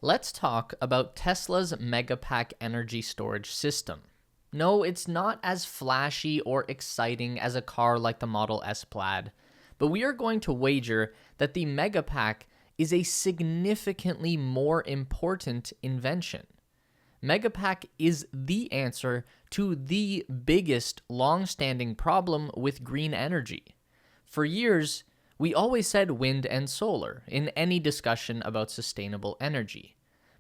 Let's talk about Tesla's Megapack energy storage system. No, it's not as flashy or exciting as a car like the Model S Plaid, but we are going to wager that the Megapack is a significantly more important invention. Megapack is the answer to the biggest long-standing problem with green energy. For years, we always said wind and solar in any discussion about sustainable energy,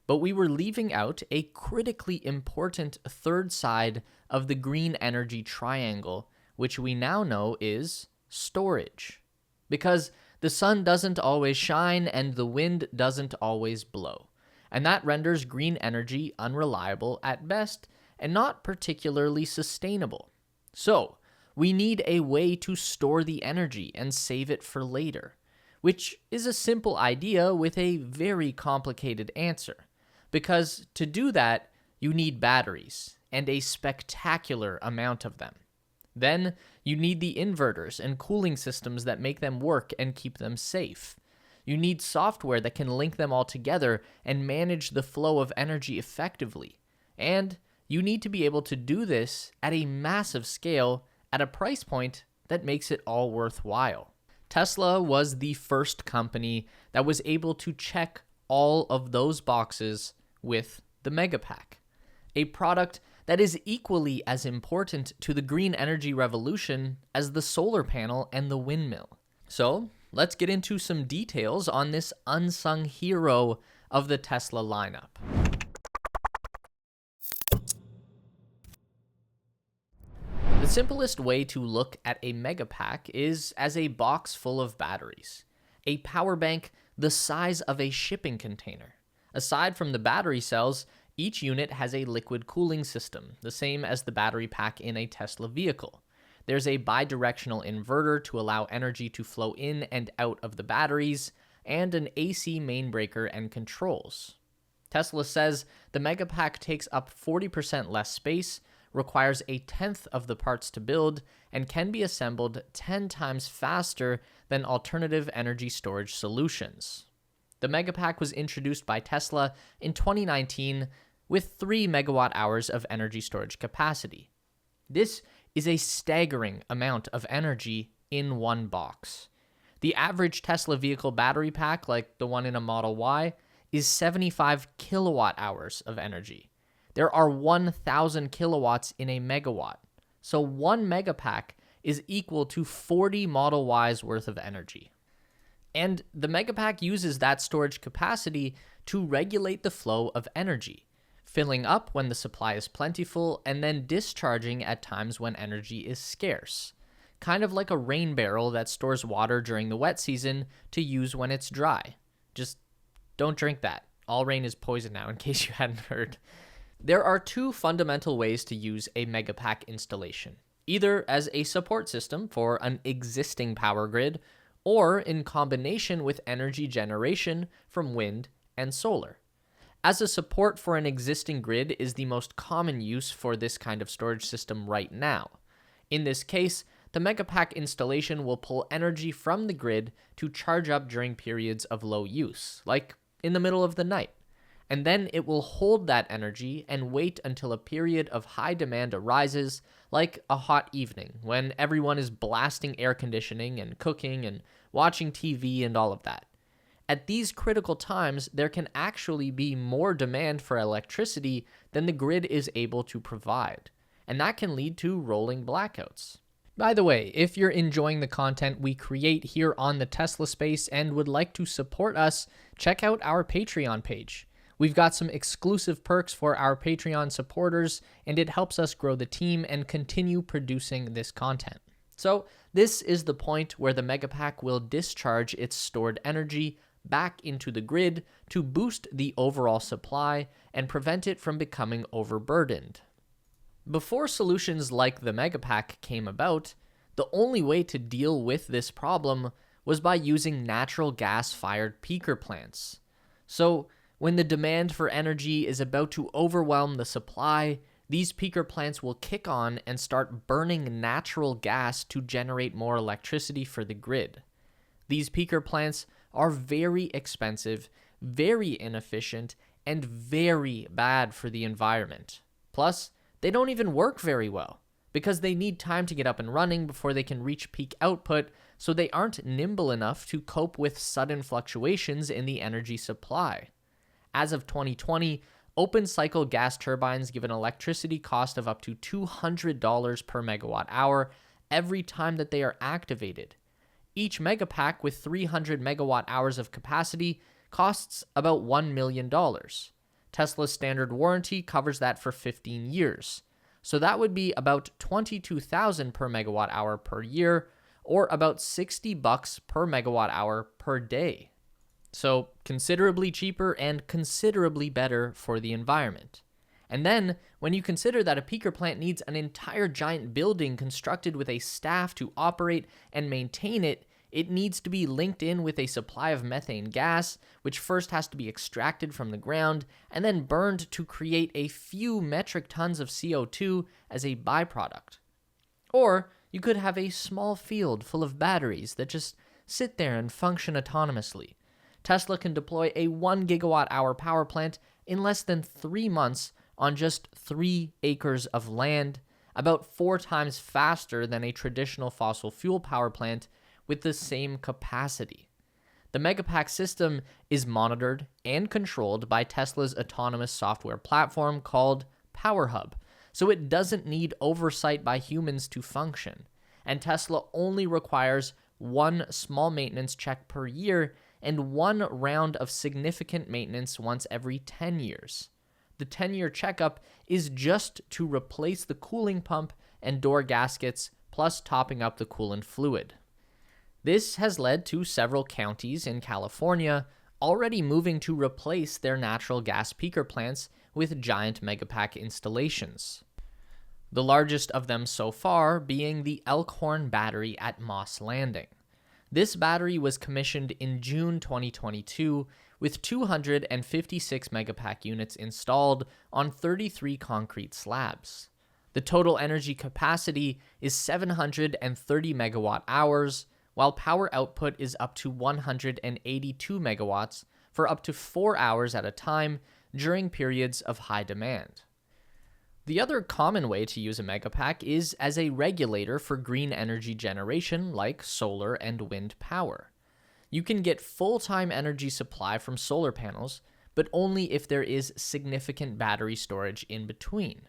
but we were leaving out a critically important third side of the green energy triangle, which we now know is storage. Because the sun doesn't always shine and the wind doesn't always blow, and that renders green energy unreliable at best and not particularly sustainable. So, we need a way to store the energy and save it for later, which is a simple idea with a very complicated answer. Because to do that, you need batteries, and a spectacular amount of them. Then, you need the inverters and cooling systems that make them work and keep them safe. You need software that can link them all together and manage the flow of energy effectively. And you need to be able to do this at a massive scale at a price point that makes it all worthwhile. Tesla was the first company that was able to check all of those boxes with the Megapack, a product that is equally as important to the green energy revolution as the solar panel and the windmill. So, let's get into some details on this unsung hero of the Tesla lineup. The simplest way to look at a Megapack is as a box full of batteries, a power bank the size of a shipping container. Aside from the battery cells, each unit has a liquid cooling system, the same as the battery pack in a Tesla vehicle. There's a bidirectional inverter to allow energy to flow in and out of the batteries, and an AC main breaker and controls. Tesla says the Megapack takes up 40% less space, requires a tenth of the parts to build, and can be assembled 10 times faster than alternative energy storage solutions. The Megapack was introduced by Tesla in 2019 with 3 megawatt hours of energy storage capacity. This is a staggering amount of energy in one box. The average Tesla vehicle battery pack, like the one in a Model Y, is 75 kilowatt hours of energy. There are 1,000 kilowatts in a megawatt, so one Megapack is equal to 40 Model Ys worth of energy. And the Megapack uses that storage capacity to regulate the flow of energy, filling up when the supply is plentiful and then discharging at times when energy is scarce. Kind of like a rain barrel that stores water during the wet season to use when it's dry. Just don't drink that. All rain is poison now, in case you hadn't heard. There are 2 fundamental ways to use a Megapack installation, either as a support system for an existing power grid or in combination with energy generation from wind and solar. As a support for an existing grid is the most common use for this kind of storage system right now. In this case, the Megapack installation will pull energy from the grid to charge up during periods of low use, like in the middle of the night. And then it will hold that energy and wait until a period of high demand arises, like a hot evening, when everyone is blasting air conditioning and cooking and watching TV and all of that. At these critical times, there can actually be more demand for electricity than the grid is able to provide, and that can lead to rolling blackouts. By the way, if you're enjoying the content we create here on the Tesla Space and would like to support us, check out our Patreon page. We've got some exclusive perks for our Patreon supporters, and it helps us grow the team and continue producing this content. So, this is the point where the Megapack will discharge its stored energy back into the grid to boost the overall supply and prevent it from becoming overburdened. Before solutions like the Megapack came about, the only way to deal with this problem was by using natural gas-fired peaker plants. So, when the demand for energy is about to overwhelm the supply, these peaker plants will kick on and start burning natural gas to generate more electricity for the grid. These peaker plants are very expensive, very inefficient, and very bad for the environment. Plus, they don't even work very well, because they need time to get up and running before they can reach peak output, so they aren't nimble enough to cope with sudden fluctuations in the energy supply. As of 2020, open-cycle gas turbines give an electricity cost of up to $200 per megawatt hour every time that they are activated. Each Megapack with 300 megawatt hours of capacity costs about $1 million. Tesla's standard warranty covers that for 15 years. So that would be about $22,000 per megawatt hour per year, or about $60 per megawatt hour per day. So considerably cheaper and considerably better for the environment. And then, when you consider that a peaker plant needs an entire giant building constructed with a staff to operate and maintain it, it needs to be linked in with a supply of methane gas, which first has to be extracted from the ground and then burned to create a few metric tons of CO2 as a byproduct. Or you could have a small field full of batteries that just sit there and function autonomously. Tesla can deploy a 1 gigawatt hour power plant in less than 3 months on just 3 acres of land, about 4 times faster than a traditional fossil fuel power plant with the same capacity. The Megapack system is monitored and controlled by Tesla's autonomous software platform called PowerHub, so it doesn't need oversight by humans to function, and Tesla only requires 1 small maintenance check per year and 1 round of significant maintenance once every 10 years. The 10-year checkup is just to replace the cooling pump and door gaskets, plus topping up the coolant fluid. This has led to several counties in California already moving to replace their natural gas peaker plants with giant Megapack installations. The largest of them so far being the Elkhorn battery at Moss Landing. This battery was commissioned in June 2022 with 256 Megapack units installed on 33 concrete slabs. The total energy capacity is 730 megawatt hours, while power output is up to 182 megawatts for up to 4 hours at a time during periods of high demand. The other common way to use a Megapack is as a regulator for green energy generation like solar and wind power. You can get full-time energy supply from solar panels, but only if there is significant battery storage in between.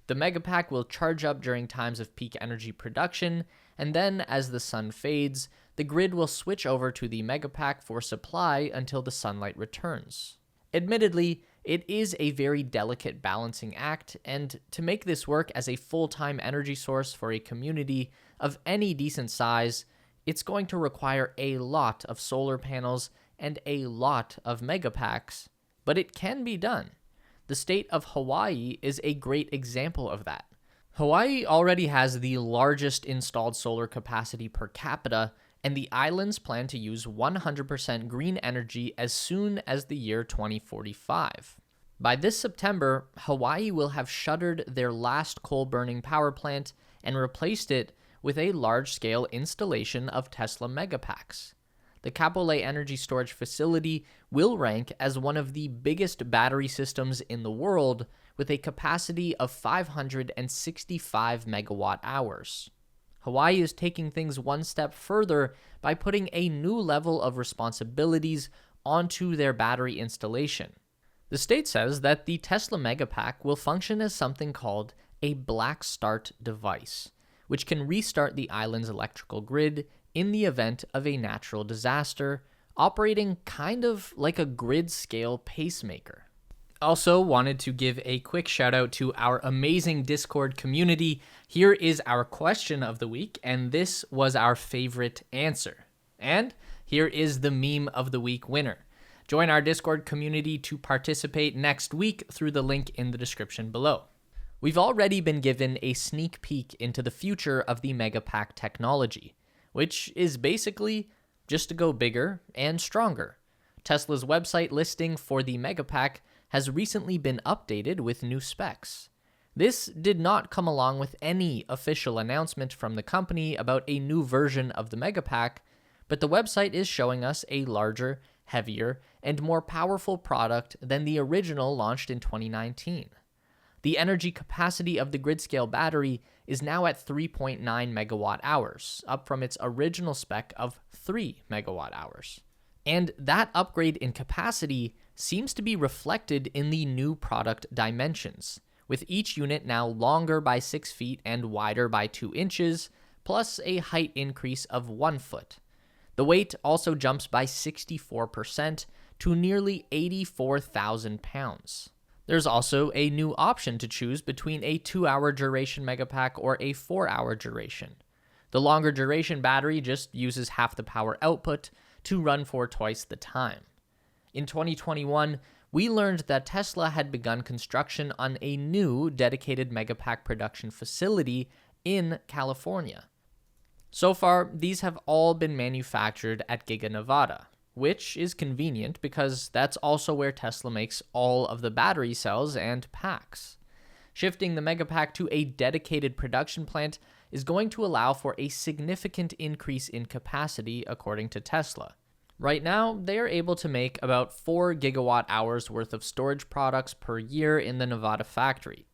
The Megapack will charge up during times of peak energy production, and then as the sun fades, the grid will switch over to the Megapack for supply until the sunlight returns. Admittedly, it is a very delicate balancing act, and to make this work as a full-time energy source for a community of any decent size, it's going to require a lot of solar panels and a lot of Megapacks, but it can be done. The state of Hawaii is a great example of that. Hawaii already has the largest installed solar capacity per capita, and the islands plan to use 100% green energy as soon as the year 2045. By this September, Hawaii will have shuttered their last coal-burning power plant and replaced it with a large-scale installation of Tesla Megapacks. The Kapolei Energy Storage Facility will rank as one of the biggest battery systems in the world with a capacity of 565 megawatt hours. Hawaii is taking things one step further by putting a new level of responsibilities onto their battery installation. The state says that the Tesla Megapack will function as something called a black start device, which can restart the island's electrical grid in the event of a natural disaster, operating kind of like a grid-scale pacemaker. Also wanted to give a quick shout out to our amazing Discord community. Here is our question of the week, and this was our favorite answer. And here is the meme of the week winner. Join our Discord community to participate next week through the link in the description below. We've already been given a sneak peek into the future of the Megapack technology, which is basically just to go bigger and stronger. Tesla's website listing for the Megapack has recently been updated with new specs. This did not come along with any official announcement from the company about a new version of the Megapack, but the website is showing us a larger, heavier, and more powerful product than the original launched in 2019. The energy capacity of the grid-scale battery is now at 3.9 megawatt hours, up from its original spec of 3 megawatt hours. And that upgrade in capacity seems to be reflected in the new product dimensions, with each unit now longer by 6 feet and wider by 2 inches, plus a height increase of 1 foot. The weight also jumps by 64% to nearly 84,000 pounds. There's also a new option to choose between a 2-hour duration Megapack or a 4-hour duration. The longer duration battery just uses half the power output to run for twice the time. In 2021, we learned that Tesla had begun construction on a new dedicated Megapack production facility in California. So far, these have all been manufactured at Giga Nevada, which is convenient because that's also where Tesla makes all of the battery cells and packs. Shifting the Megapack to a dedicated production plant is going to allow for a significant increase in capacity, according to Tesla. Right now, they are able to make about 4 gigawatt hours worth of storage products per year in the Nevada factory.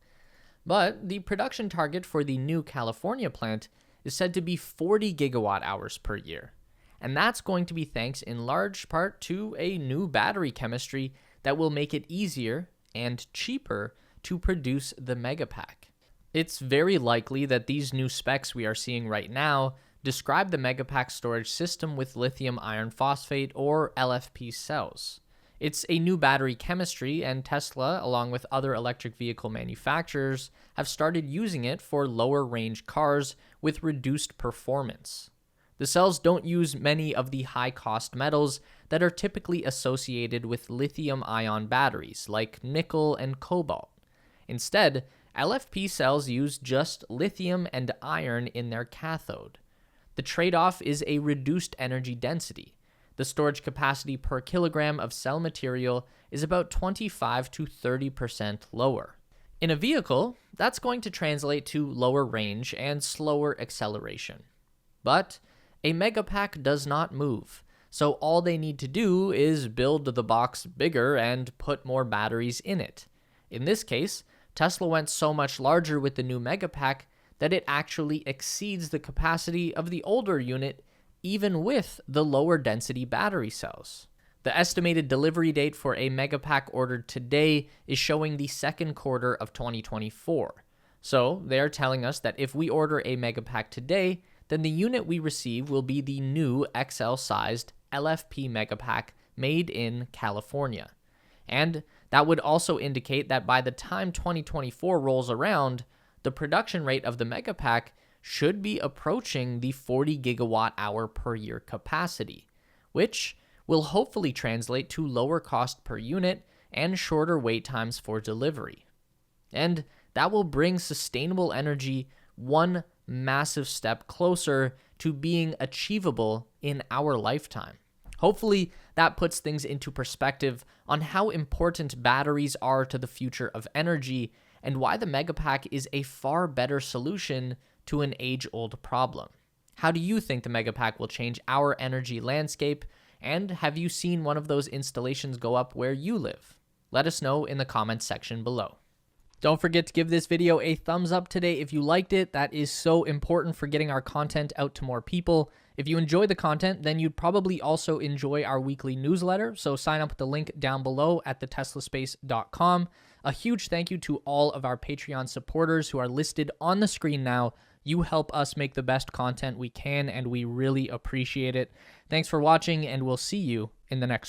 But the production target for the new California plant is said to be 40 gigawatt hours per year. And that's going to be thanks in large part to a new battery chemistry that will make it easier and cheaper to produce the Megapack. It's very likely that these new specs we are seeing right now describe the Megapack storage system with lithium iron phosphate or LFP cells. It's a new battery chemistry, and Tesla, along with other electric vehicle manufacturers, have started using it for lower range cars with reduced performance. The cells don't use many of the high-cost metals that are typically associated with lithium-ion batteries, like nickel and cobalt. Instead, LFP cells use just lithium and iron in their cathode. The trade-off is a reduced energy density. The storage capacity per kilogram of cell material is about 25 to 30% lower. In a vehicle, that's going to translate to lower range and slower acceleration. But a Megapack does not move, so all they need to do is build the box bigger and put more batteries in it. In this case, Tesla went so much larger with the new Megapack that it actually exceeds the capacity of the older unit, even with the lower density battery cells. The estimated delivery date for a Megapack ordered today is showing the second quarter of 2024. So they are telling us that if we order a Megapack today, then the unit we receive will be the new XL-sized LFP Megapack made in California. And that would also indicate that by the time 2024 rolls around, the production rate of the Megapack should be approaching the 40 gigawatt hour per year capacity, which will hopefully translate to lower cost per unit and shorter wait times for delivery. And that will bring sustainable energy one massive step closer to being achievable in our lifetime. Hopefully, that puts things into perspective on how important batteries are to the future of energy and why the Megapack is a far better solution to an age-old problem. How do you think the Megapack will change our energy landscape? And have you seen one of those installations go up where you live? Let us know in the comments section below. Don't forget to give this video a thumbs up today if you liked it. That is so important for getting our content out to more people. If you enjoy the content, then you'd probably also enjoy our weekly newsletter, so sign up with the link down below at theteslaspace.com. A huge thank you to all of our Patreon supporters who are listed on the screen now. You help us make the best content we can, and we really appreciate it. Thanks for watching, and we'll see you in the next one.